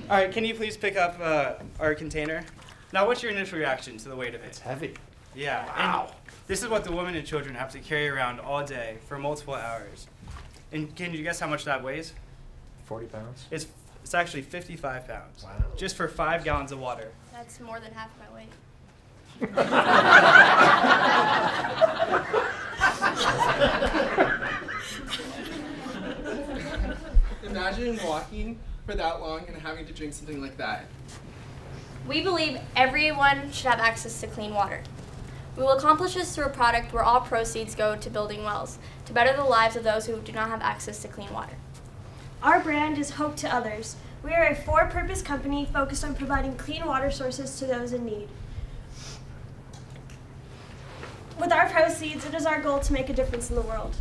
All right, can you please pick up our container? Now, what's your initial reaction to the weight of it? It's heavy. Yeah. Wow. And this is what the women and children have to carry around all day for multiple hours. And can you guess how much that weighs? 40 pounds? It's actually 55 pounds. Wow. Just for 5 gallons of water. That's more than half my weight. Imagine walking for that long and having to drink something like that. We believe everyone should have access to clean water. We will accomplish this through a product where all proceeds go to building wells, to better the lives of those who do not have access to clean water. Our brand is Hope to Others. We are a for-purpose company focused on providing clean water sources to those in need. With our proceeds, it is our goal to make a difference in the world.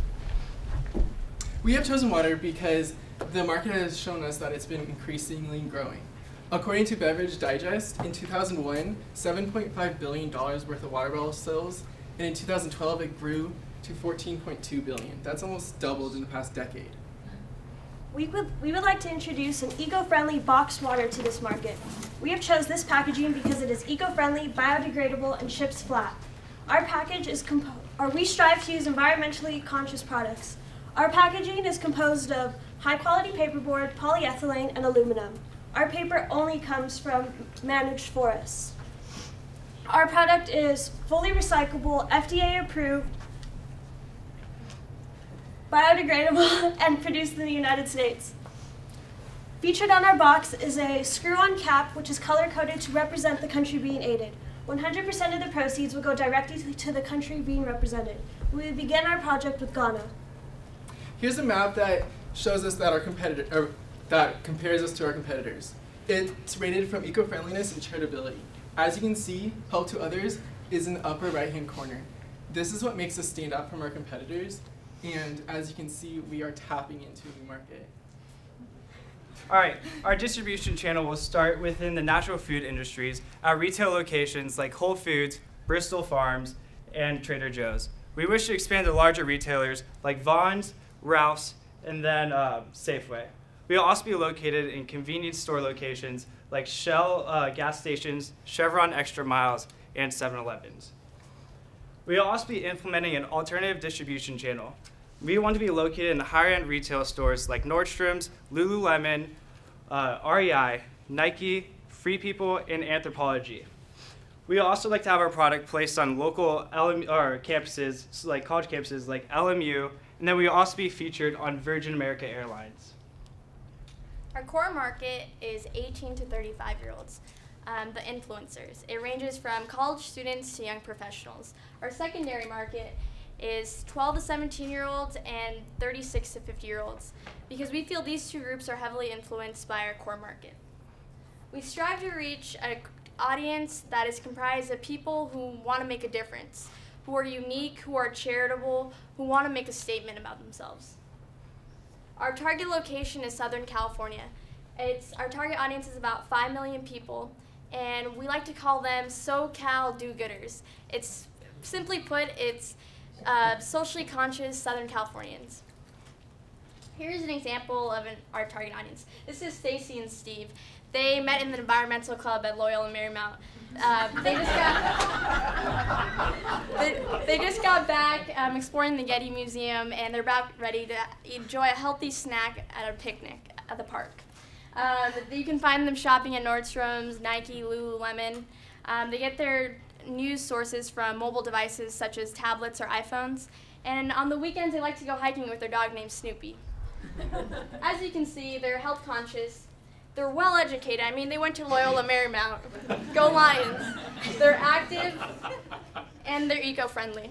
We have chosen water because the market has shown us that it's been increasingly growing. According to Beverage Digest, in 2001, $7.5 billion worth of water bottle sales, and in 2012 it grew to $14.2 billion. That's almost doubled in the past decade. We would like to introduce an eco-friendly boxed water to this market. We have chose this packaging because it is eco-friendly, biodegradable, and ships flat. Our package is we strive to use environmentally conscious products. Our packaging is composed of high-quality paperboard, polyethylene, and aluminum. Our paper only comes from managed forests. Our product is fully recyclable, FDA-approved, biodegradable, and produced in the United States. Featured on our box is a screw-on cap, which is color-coded to represent the country being aided. 100% of the proceeds will go directly to the country being represented. We will begin our project with Ghana. Here's a map that shows us that that compares us to our competitors. It's rated from eco-friendliness and charitability. As you can see, Help to Others is in the upper right-hand corner. This is what makes us stand out from our competitors, and as you can see, we are tapping into a new market. All right, our distribution channel will start within the natural food industries at retail locations like Whole Foods, Bristol Farms, and Trader Joe's. We wish to expand to larger retailers like Vons, Ralph's, and then Safeway. We will also be located in convenience store locations like Shell gas stations, Chevron Extra Miles, and 7-Elevens. We will also be implementing an alternative distribution channel. We want to be located in higher-end retail stores like Nordstrom's, Lululemon, REI, Nike, Free People, and Anthropologie. We also like to have our product placed on local campuses, like college campuses like LMU, and then we will also be featured on Virgin America Airlines. Our core market is 18 to 35-year-olds, the influencers. It ranges from college students to young professionals. Our secondary market is 12 to 17-year-olds and 36 to 50-year-olds, because we feel these two groups are heavily influenced by our core market. We strive to reach an audience that is comprised of people who want to make a difference, who are unique, who are charitable, who want to make a statement about themselves. Our target location is Southern California. Our target audience is about 5 million people, and we like to call them SoCal do-gooders. It's, simply put, it's socially conscious Southern Californians. Here's an example of our target audience. This is Stacy and Steve. They met in the environmental club at Loyola Marymount. They just got back exploring the Getty Museum, and they're about ready to enjoy a healthy snack at a picnic at the park. You can find them shopping at Nordstrom's, Nike, Lululemon. They get their news sources from mobile devices such as tablets or iPhones. And on the weekends, they like to go hiking with their dog named Snoopy. As you can see, they're health conscious. They're well educated. I mean, they went to Loyola Marymount. Go Lions. They're active, and they're eco-friendly.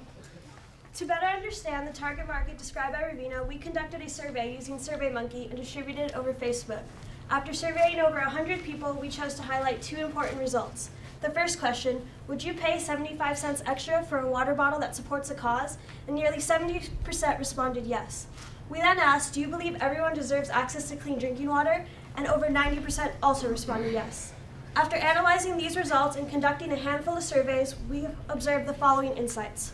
To better understand the target market described by Ravina, we conducted a survey using SurveyMonkey and distributed it over Facebook. After surveying over 100 people, we chose to highlight 2 important results. The first question, would you pay 75 cents extra for a water bottle that supports a cause? And nearly 70% responded yes. We then asked, do you believe everyone deserves access to clean drinking water? And over 90% also responded yes. After analyzing these results and conducting a handful of surveys, we observed the following insights.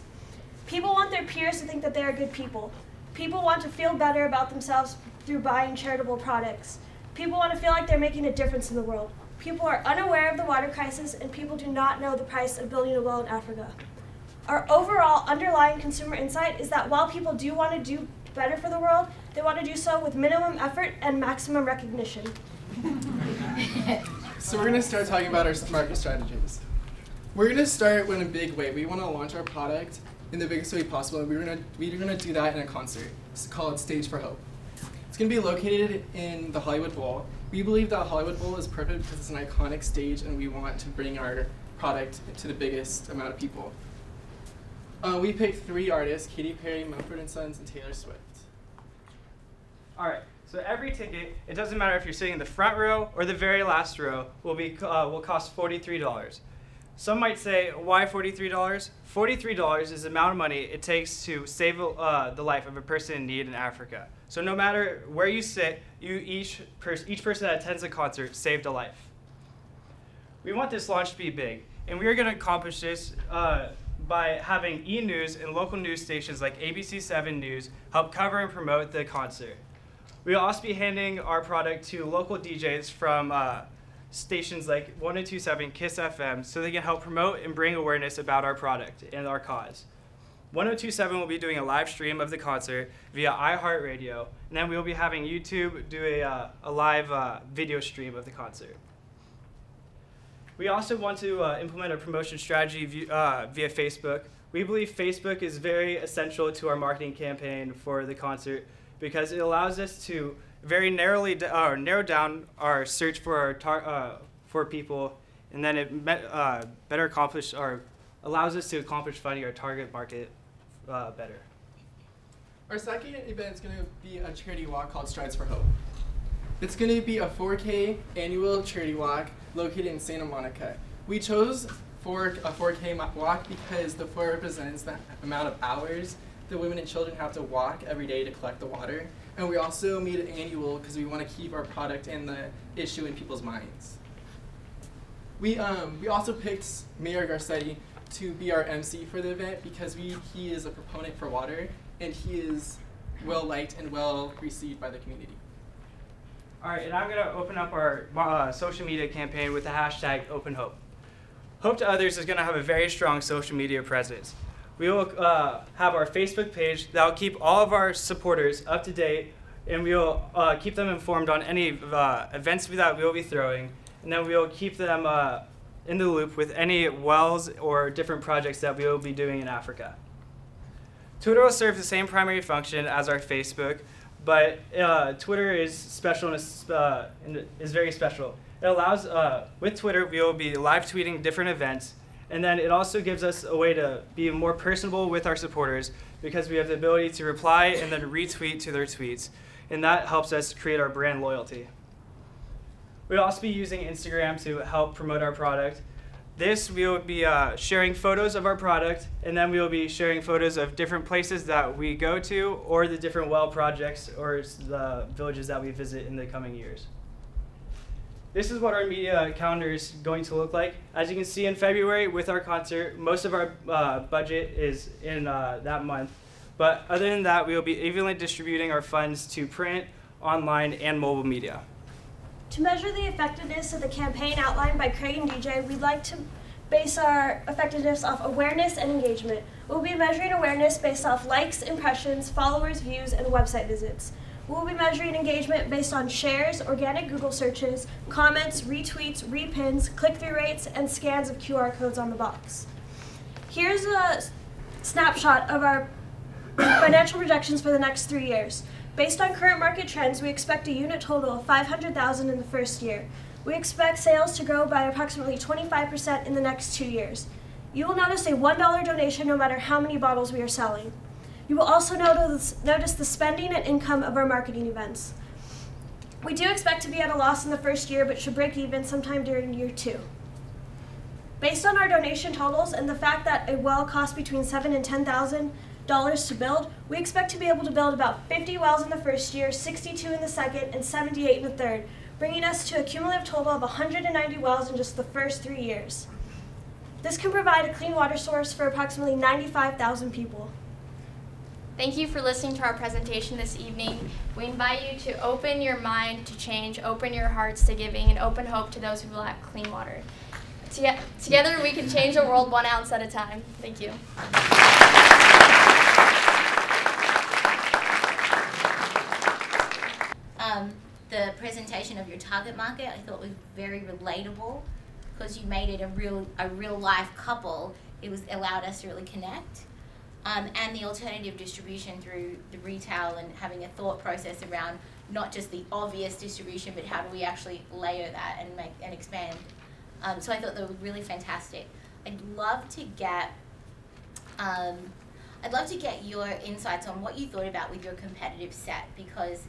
People want their peers to think that they are good people. People want to feel better about themselves through buying charitable products. People want to feel like they're making a difference in the world. People are unaware of the water crisis, and people do not know the price of building a well in Africa. Our overall underlying consumer insight is that while people do want to do better for the world, they want to do so with minimum effort and maximum recognition. So we're going to start talking about our market strategies. We're going to start in a big way. We want to launch our product in the biggest way possible, and we're going to do that in a concert. It's called Stage for Hope. It's going to be located in the Hollywood Bowl. We believe that Hollywood Bowl is perfect because it's an iconic stage, and we want to bring our product to the biggest amount of people. We picked 3 artists: Katy Perry, Mumford & Sons, and Taylor Swift. All right, so every ticket, it doesn't matter if you're sitting in the front row or the very last row, will cost $43. Some might say, why $43? $43 is the amount of money it takes to save the life of a person in need in Africa. So no matter where you sit, each person that attends a concert saved a life. We want this launch to be big, and we are going to accomplish this by having e-news and local news stations like ABC7 News help cover and promote the concert. We'll also be handing our product to local DJs from stations like 1027 KISS FM so they can help promote and bring awareness about our product and our cause. 1027 will be doing a live stream of the concert via iHeartRadio, and then we'll be having YouTube do a live video stream of the concert. We also want to implement a promotion strategy via Facebook. We believe Facebook is very essential to our marketing campaign for the concert because it allows us to very narrow down our search for for people, and then it better accomplish or allows us to accomplish finding our target market better. Our second event is going to be a charity walk called Strides for Hope. It's going to be a 4K annual charity walk located in Santa Monica. We chose a 4K walk because the 4 represents the amount of hours the women and children have to walk every day to collect the water. And we also made it annual because we want to keep our product and the issue in people's minds. We also picked Mayor Garcetti to be our MC for the event because he is a proponent for water, and he is well liked and well received by the community. All right, and I'm going to open up our social media campaign with the hashtag #OpenHope. Hope to Others is going to have a very strong social media presence. We will have our Facebook page that will keep all of our supporters up to date, and we will keep them informed on any events that we will be throwing, and then we will keep them in the loop with any wells or different projects that we will be doing in Africa. Twitter will serve the same primary function as our Facebook, but Twitter is special and is very special. It allows, with Twitter, we will be live tweeting different events, and then it also gives us a way to be more personable with our supporters because we have the ability to reply and then retweet to their tweets, and that helps us create our brand loyalty. We'll also be using Instagram to help promote our product. This, we will be sharing photos of our product, and then we will be sharing photos of different places that we go to or the different well projects or the villages that we visit in the coming years. This is what our media calendar is going to look like. As you can see, in February with our concert, most of our budget is in that month. But other than that, we will be evenly distributing our funds to print, online, and mobile media. To measure the effectiveness of the campaign outlined by Craig and DJ, we'd like to base our effectiveness off awareness and engagement. We'll be measuring awareness based off likes, impressions, followers, views, and website visits. We'll be measuring engagement based on shares, organic Google searches, comments, retweets, repins, click-through rates, and scans of QR codes on the box. Here's a snapshot of our financial projections for the next 3 years. Based on current market trends, we expect a unit total of 500,000 in the first year. We expect sales to grow by approximately 25% in the next 2 years. You will notice a $1 donation no matter how many bottles we are selling. You will also notice the spending and income of our marketing events. We do expect to be at a loss in the first year, but should break even sometime during year 2. Based on our donation totals and the fact that a well costs between $7,000 and $10,000 to build, we expect to be able to build about 50 wells in the first year, 62 in the second, and 78 in the third, bringing us to a cumulative total of 190 wells in just the first 3 years. This can provide a clean water source for approximately 95,000 people. Thank you for listening to our presentation this evening. We invite you to open your mind to change, open your hearts to giving, and open hope to those who lack clean water. Together we can change the world 1 ounce at a time. Thank you. The presentation of your target market I thought was very relatable because you made it a real life couple. It allowed us to really connect. And the alternative distribution through the retail and having a thought process around not just the obvious distribution, but how do we actually layer that and make and expand. So I thought they were really fantastic. I'd love to get your insights on what you thought about with your competitive set, because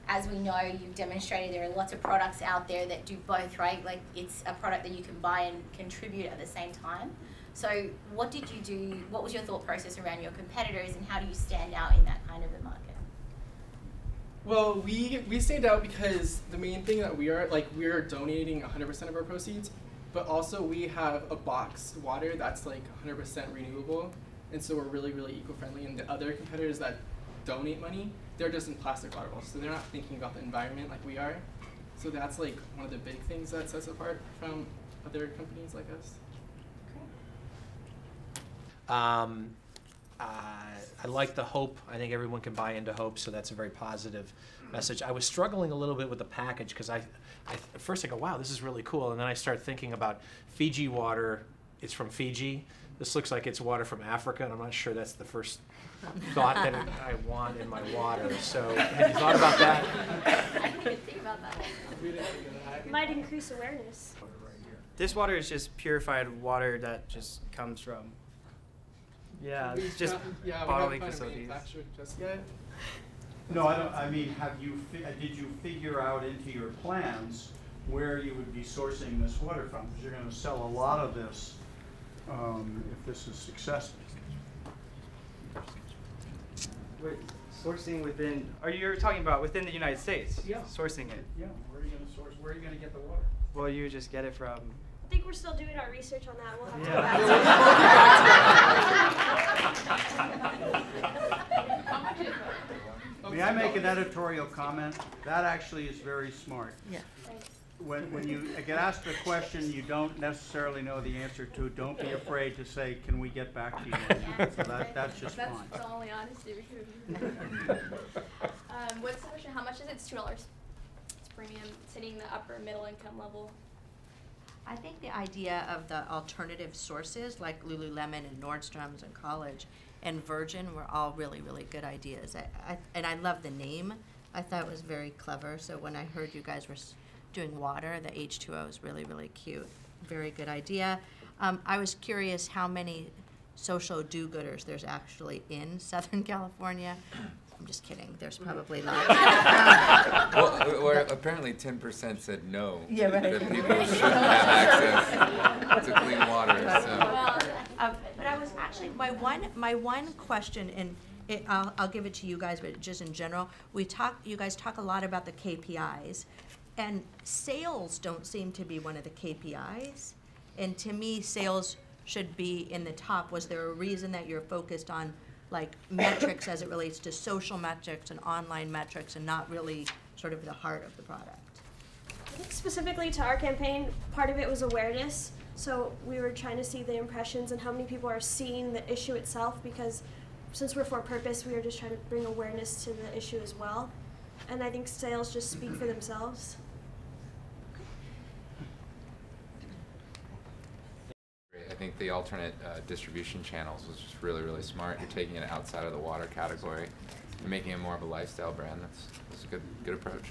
as we know, you've demonstrated there are lots of products out there that do both, right? Like it's a product that you can buy and contribute at the same time. So what did you do, what was your thought process around your competitors, and how do you stand out in that kind of a market? Well, we stand out because the main thing that we are donating 100% of our proceeds, but also we have a boxed water that's like 100% renewable, and so we're really, really eco-friendly. And the other competitors that donate money, they're just in plastic bottles, so they're not thinking about the environment like we are. So that's like one of the big things that sets us apart from other companies like us. I like the hope. I think everyone can buy into hope, so that's a very positive message. I was struggling a little bit with the package because at first I go, wow, this is really cool, and then I start thinking about Fiji water. It's from Fiji. This looks like it's water from Africa, and I'm not sure that's the first thought that I want in my water. So have you thought about that? I didn't think about that. Might increase awareness. This water is just purified water that just comes from, it's just bottling facilities. Just yet. No, I don't. I mean, did you figure out into your plans where you would be sourcing this water from? Because you're going to sell a lot of this if this is successful. Wait, sourcing within? Are you talking about within the United States? Yeah. Sourcing it. Yeah. Where are you going to source? Where are you going to get the water? Well, you just get it from. I think we're still doing our research on that. We'll have to go back. May I make an editorial comment? That actually is very smart. Yeah. When you get asked a question you don't necessarily know the answer to, don't be afraid to say, "Can we get back to you?" So that's just fine. That's the only honesty we could have. What's the question? How much is it? It's $2. It's premium. It's hitting the upper middle income level. I think the idea of the alternative sources like Lululemon and Nordstrom's and College and Virgin were all really, really good ideas. And I love the name. I thought it was very clever. So when I heard you guys were doing water, the H2O is really, really cute. Very good idea. I was curious how many social do-gooders there's actually in Southern California. I'm just kidding. There's probably not. Well, apparently 10% said no. Yeah, right. That people shouldn't have access to clean water. So. But I was actually my one question, and I'll give it to you guys, but just in general, you guys talk a lot about the KPIs, and sales don't seem to be one of the KPIs. And to me, sales should be in the top. Was there a reason that you're focused on like metrics as it relates to social metrics and online metrics and not really sort of the heart of the product? I think specifically to our campaign, part of it was awareness. So we were trying to see the impressions and how many people are seeing the issue itself, because since we're for purpose, we were just trying to bring awareness to the issue as well. And I think sales just speak for themselves. I think the alternate distribution channels was just really, really smart. You're taking it outside of the water category and making it more of a lifestyle brand. That's a good approach.